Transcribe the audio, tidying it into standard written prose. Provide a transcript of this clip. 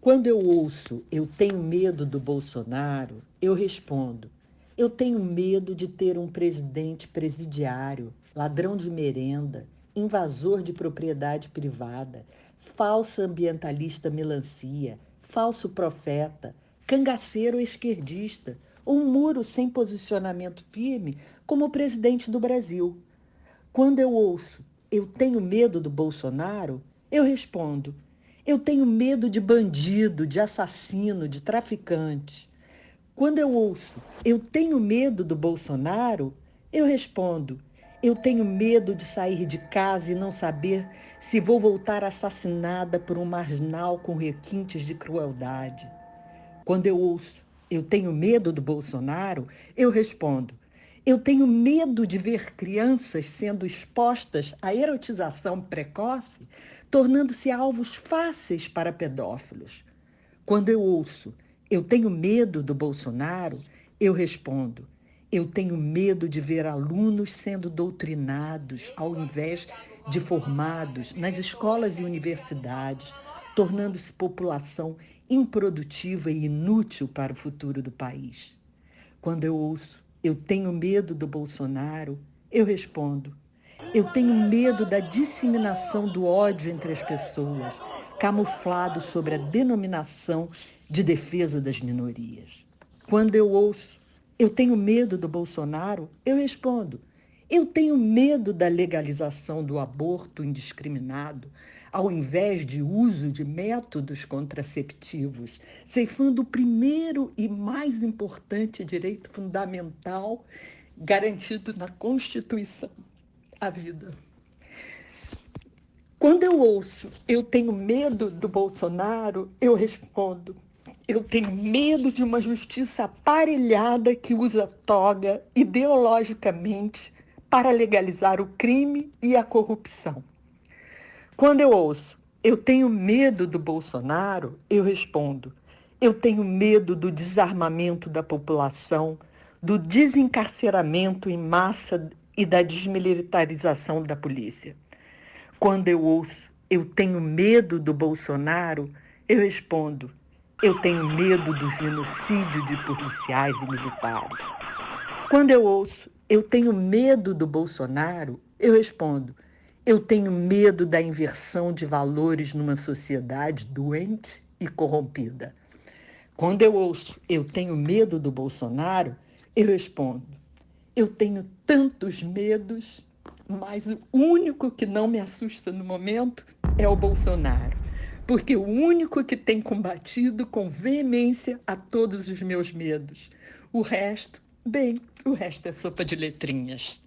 Quando eu ouço "eu tenho medo do Bolsonaro", eu respondo: eu tenho medo de ter um presidente presidiário, ladrão de merenda, invasor de propriedade privada, falsa ambientalista melancia, falso profeta, cangaceiro esquerdista, ou um muro sem posicionamento firme como o presidente do Brasil. Quando eu ouço "eu tenho medo do Bolsonaro", eu respondo: eu tenho medo de bandido, de assassino, de traficante. Quando eu ouço "eu tenho medo do Bolsonaro", eu respondo: eu tenho medo de sair de casa e não saber se vou voltar assassinada por um marginal com requintes de crueldade. Quando eu ouço "eu tenho medo do Bolsonaro", eu respondo: eu tenho medo de ver crianças sendo expostas à erotização precoce, tornando-se alvos fáceis para pedófilos. Quando eu ouço "eu tenho medo do Bolsonaro", eu respondo: eu tenho medo de ver alunos sendo doutrinados ao invés de formados nas escolas e universidades, tornando-se população improdutiva e inútil para o futuro do país. Quando eu ouço "eu tenho medo do Bolsonaro", eu respondo: eu tenho medo da disseminação do ódio entre as pessoas, camuflado sobre a denominação de defesa das minorias. Quando eu ouço "eu tenho medo do Bolsonaro", eu respondo: eu tenho medo da legalização do aborto indiscriminado, ao invés de uso de métodos contraceptivos, ceifando o primeiro e mais importante direito fundamental garantido na Constituição: a vida. Quando eu ouço "eu tenho medo do Bolsonaro", eu respondo: eu tenho medo de uma justiça aparelhada que usa toga ideologicamente para legalizar o crime e a corrupção. Quando eu ouço "eu tenho medo do Bolsonaro", eu respondo: eu tenho medo do desarmamento da população, do desencarceramento em massa e da desmilitarização da polícia. Quando eu ouço "eu tenho medo do Bolsonaro", eu respondo: eu tenho medo do genocídio de policiais e militares. Quando eu ouço "eu tenho medo do Bolsonaro", eu respondo: eu tenho medo da inversão de valores numa sociedade doente e corrompida. Quando eu ouço "eu tenho medo do Bolsonaro", eu respondo: eu tenho tantos medos, mas o único que não me assusta no momento é o Bolsonaro, porque o único que tem combatido com veemência a todos os meus medos. O resto, bem, o resto é sopa de letrinhas.